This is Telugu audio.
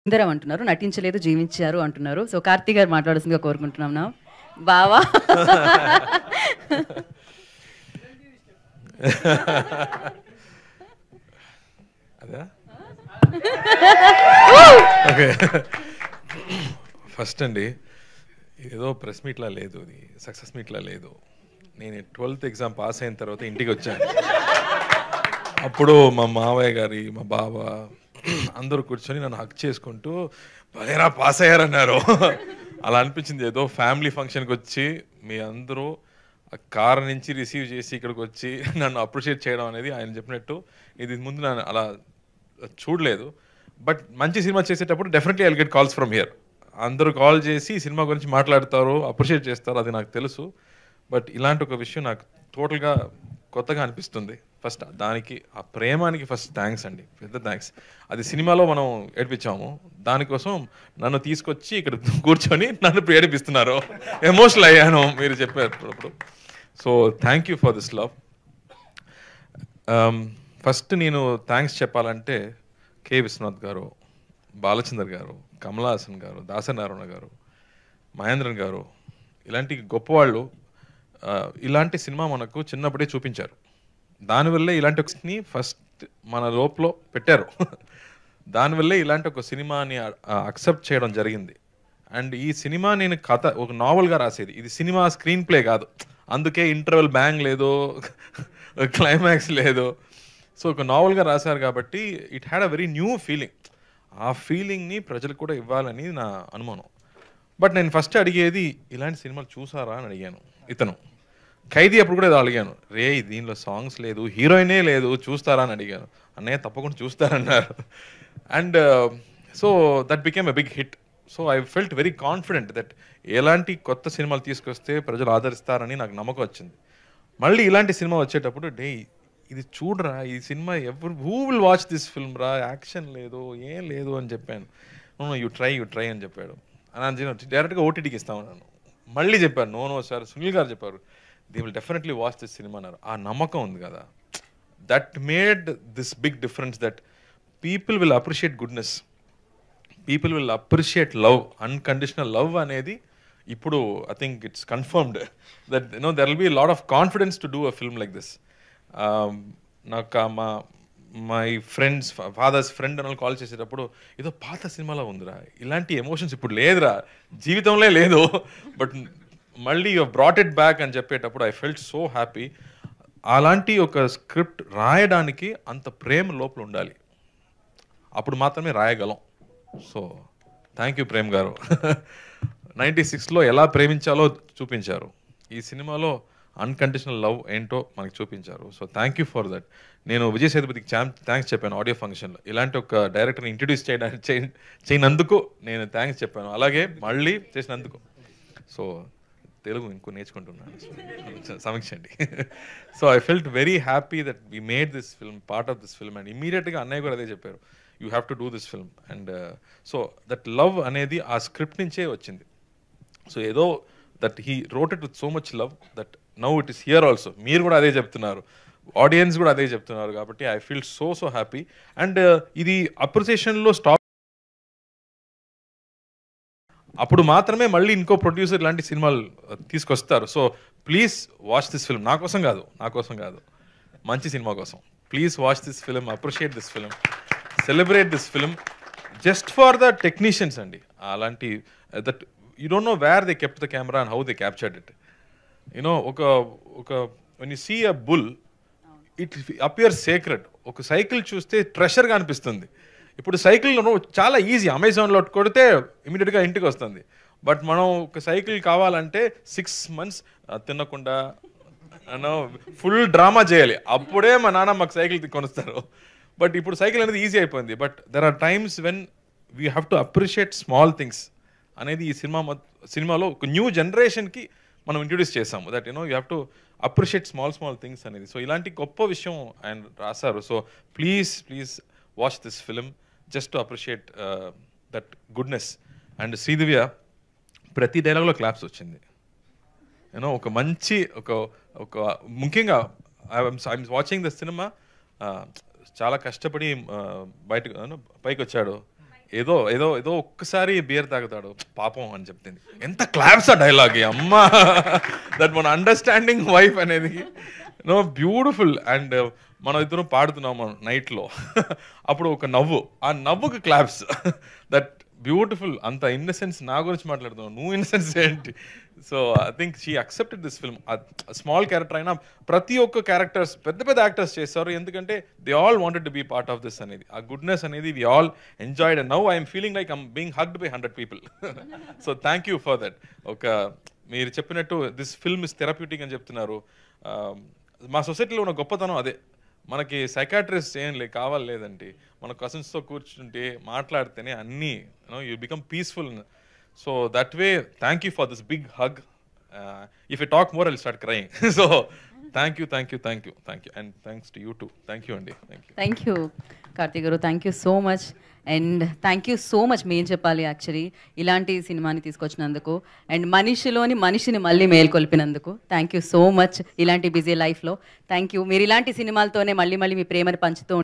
సుందరం అంటున్నారు, నటించలేదు జీవించారు అంటున్నారు. సో కార్తీ గారు మాట్లాడాల్సిందిగా కోరుకుంటున్నాం. నా బావా అదా ఓకే. ఫస్ట్ అండి, ఏదో ప్రెస్ మీట్లా లేదు, ఇది సక్సెస్ మీట్లా లేదు. నేను 12th ఎగ్జామ్ పాస్ అయిన తర్వాత ఇంటికి వచ్చాను. అప్పుడు మా మావయ్య గారి, మా బావ అందరూ కూర్చొని నన్ను హక్ చేసుకుంటూ భలేరా పాస్ అయ్యారన్నారు. అలా అనిపించింది, ఏదో ఫ్యామిలీ ఫంక్షన్కి వచ్చి మీ అందరూ కార్ నుంచి రిసీవ్ చేసి ఇక్కడికి వచ్చి నన్ను అప్రిషియేట్ చేయడం అనేది ఆయన చెప్పినట్టు ఇది ముందు నన్ను అలా చూడలేదు. బట్ మంచి సినిమా చేసేటప్పుడు definitely I will get calls from here. అందరూ కాల్ చేసి సినిమా గురించి మాట్లాడతారు, అప్రిషియేట్ చేస్తారు, అది నాకు తెలుసు. బట్ ఇలాంటి ఒక విషయం నాకు టోటల్గా కొత్తగా అనిపిస్తుంది. ఫస్ట్ దానికి, ఆ ప్రేమానికి ఫస్ట్ థ్యాంక్స్ అండి, పెద్ద థ్యాంక్స్. అది సినిమాలో మనం ఏడిపించాము, దానికోసం నన్ను తీసుకొచ్చి ఇక్కడ కూర్చొని నన్ను ఏడిపిస్తున్నారు. ఎమోషనల్ అయ్యాను మీరు చెప్పేటప్పుడు. So thank you for this love. First నేను థ్యాంక్స్ చెప్పాలంటే కె విశ్వనాథ్ గారు, బాలచందర్ గారు, కమలా హాసన్ గారు, దాసనారాయణ గారు, మహేంద్రన్ గారు, ఇలాంటి గొప్పవాళ్ళు ఇలాంటి సినిమా మనకు చిన్నప్పుడే చూపించారు. దానివల్లే ఇలాంటి ఒకని ఫస్ట్ మన లోపల పెట్టారు. దానివల్లే ఇలాంటి ఒక సినిమాని అక్సెప్ట్ చేయడం జరిగింది. అండ్ ఈ సినిమా నేను కథ ఒక నావల్గా రాసేది, ఇది సినిమా స్క్రీన్ ప్లే కాదు. అందుకే ఇంటర్వెల్ బ్యాంగ్ లేదు, క్లైమాక్స్ లేదు. సో ఒక నావల్గా రాశారు కాబట్టి it had a very new feeling. ఆ ఫీలింగ్ని ప్రజలకు కూడా ఇవ్వాలని నా అనుమానం. బట్ నేను ఫస్ట్ అడిగేది, ఇలాంటి సినిమాలు చూసారా అని అడిగాను. ఇతను ఖైదీ అప్పుడు కూడా ఏదో అడిగాను, రే దీనిలో సాంగ్స్ లేదు, హీరోయినే లేదు, చూస్తారా అని అడిగాను. అన్నయ్య తప్పకుండా చూస్తారన్నారు. And so that became a big hit. So I felt very confident that ఎలాంటి కొత్త సినిమాలు తీసుకొస్తే ప్రజలు ఆదరిస్తారని నాకు నమ్మకం వచ్చింది. మళ్ళీ ఇలాంటి సినిమా వచ్చేటప్పుడు ఇది చూడరా, ఈ cinema who will watch this film రా, యాక్షన్ లేదు, ఏం లేదు అని చెప్పాను. యూ ట్రై అని చెప్పాడు. అని డైరెక్ట్గా ఓటీటీకి ఇస్తామన్నాను. మళ్ళీ చెప్పాను, నో సార్, సునీల్ గారు చెప్పారు, they will definitely watch this cinema అన్నారు. ఆ నమ్మకం ఉంది కదా, that made this big difference, that people will appreciate goodness, people will appreciate love, unconditional love అనేది ఇప్పుడు I think it's confirmed that there will be lot of confidence to do a film like this. నాకు మై ఫ్రెండ్స్, ఫాదర్స్ ఫ్రెండ్ అని కాల్ చేసేటప్పుడు, ఏదో పాత సినిమాలో ఉందిరా, ఇలాంటి ఎమోషన్స్ ఇప్పుడు లేదురా, జీవితంలో లేదు, బట్ మళ్ళీ యూ బ్రాట్ ఇట్ బ్యాక్ అని చెప్పేటప్పుడు ఐ ఫెల్ట్ సో హ్యాపీ. అలాంటి ఒక స్క్రిప్ట్ రాయడానికి అంత ప్రేమ లోపల ఉండాలి, అప్పుడు మాత్రమే రాయగలం. సో థ్యాంక్ యూ ప్రేమ్ గారు. 96లో ఎలా ప్రేమించాలో చూపించారు, ఈ సినిమాలో అన్కండిషనల్ లవ్ ఏంటో మనకి చూపించారు. So thank you for that. నేను విజయ్ సేతుపతికి థ్యాంక్స్ చెప్పాను ఆడియో ఫంక్షన్లో, ఇలాంటి ఒక డైరెక్టర్ని ఇంట్రడ్యూస్ చేయనందుకు నేను థ్యాంక్స్ చెప్పాను, అలాగే మళ్ళీ చేసినందుకు. సో తెలుగు ఇంకో నేర్చుకుంటున్నాను, సమీక్షండి. So I felt very happy that we made this film, part of this film. And ఇమీడియట్గా అన్నయ్య కూడా అదే చెప్పారు, you have to do this film. And so that love అనేది ఆ స్క్రిప్ట్ నుంచే వచ్చింది. సో ఏదో that he wrote it with so much love that now it is here also. మీరు కూడా అదే చెప్తున్నారు, ఆడియన్స్ కూడా అదే చెప్తున్నారు, కాబట్టి I feel so happy. And ఇది అప్రిసియేషన్లో స్టాప్, అప్పుడు మాత్రమే మళ్ళీ ఇంకో ప్రొడ్యూసర్ ఇలాంటి సినిమాలు తీసుకొస్తారు. So please watch this film, నా కోసం కాదు, మంచి సినిమా కోసం. Please watch this film, appreciate this film, celebrate this film, just for the technicians అండి. అలాంటి that you don't know where they kept the camera and how they captured it. You know ఒక when you see a bull it appear sacred. ఒక సైకిల్ చూస్తే ట్రెషర్గా అనిపిస్తుంది. ఇప్పుడు సైకిల్ చాలా ఈజీ, అమెజాన్లో కొడితే ఇమీడియట్గా ఇంటికి వస్తుంది. బట్ మనం ఒక సైకిల్ కావాలంటే 6 months తినకుండా ఫుల్ డ్రామా చేయాలి, అప్పుడే మా నాన్న మాకు సైకిల్ కొనిస్తారు. బట్ ఇప్పుడు సైకిల్ అనేది ఈజీ అయిపోయింది. But there are times when we have to appreciate small things అనేది ఈ సినిమాలో ఒక న్యూ జనరేషన్కి మనం ఇంట్రడ్యూస్ చేసాము. That you have to appreciate small things అనేది. సో ఇలాంటి గొప్ప విషయం ఆయన రాశారు. So please watch this film just to appreciate that goodness. And Sri Divya ప్రతి డైలాగ్లో క్లాప్స్ వచ్చింది. ఒక మంచి ఒక ముఖ్యంగా ఐఎమ్ వాచింగ్ ద సినిమా, చాలా కష్టపడి పైకి వచ్చాడు. ఏదో ఏదో ఏదో ఒక్కసారి బియర్ తాగుతాడు పాపం అని చెప్తుంది. ఎంత క్లాప్స్ ఆ డైలాగ్ అమ్మా. దట్ మన అండర్స్టాండింగ్ వైఫ్ అనేది నో బ్యూటిఫుల్. అండ్ మనం ఇద్దరం పాడుతున్నాము నైట్లో, అప్పుడు ఒక నవ్వు, ఆ నవ్వుకి క్లాప్స్. That beautiful. అంత ఇన్నసెన్స్ నా గురించి మాట్లాడుతున్నావు, నువ్వు ఇన్నసెన్స్ ఏంటి? So I think she accepted this film. Small character అయినా ప్రతి ఒక్క క్యారెక్టర్స్ పెద్ద పెద్ద యాక్టర్స్ చేస్తారు, ఎందుకంటే they all wanted to be part of this అనేది. ఆ గుడ్నెస్ అనేది we all enjoyed. And now I'm feeling like I'm being hugged by 100 people. So thank you for that. ఒక మీరు చెప్పినట్టు దిస్ ఫిల్మ్ ఇస్ థెరప్యూటిక్ అని చెప్తున్నారు. మా సొసైటీలో ఉన్న గొప్పతనం అదే. మనకి సైకాట్రిస్ట్ ఏం కావాలి లేదంటే మన కజిన్స్తో కూర్చుంటే మాట్లాడితేనే అన్నీ you become peaceful. So that way thank you for this big hug. If you talk more I will start crying. So thank you thank you thank you thank you and thanks to you too. Thank you అండి. Thank you Karthik garu, thank you so much. And thank you so much మేము చెప్పాలి యాక్చువల్లీ ఇలాంటి సినిమాని తీసుకొచ్చినందుకు అండ్ మనిషిలోని మనిషిని మళ్ళీ మేల్కొల్పినందుకు థ్యాంక్ యూ సో మచ్. ఇలాంటి బిజీ లైఫ్లో థ్యాంక్ యూ. మీరు ఇలాంటి సినిమాలతోనే మళ్ళీ మళ్ళీ మీ ప్రేమను పంచుతూ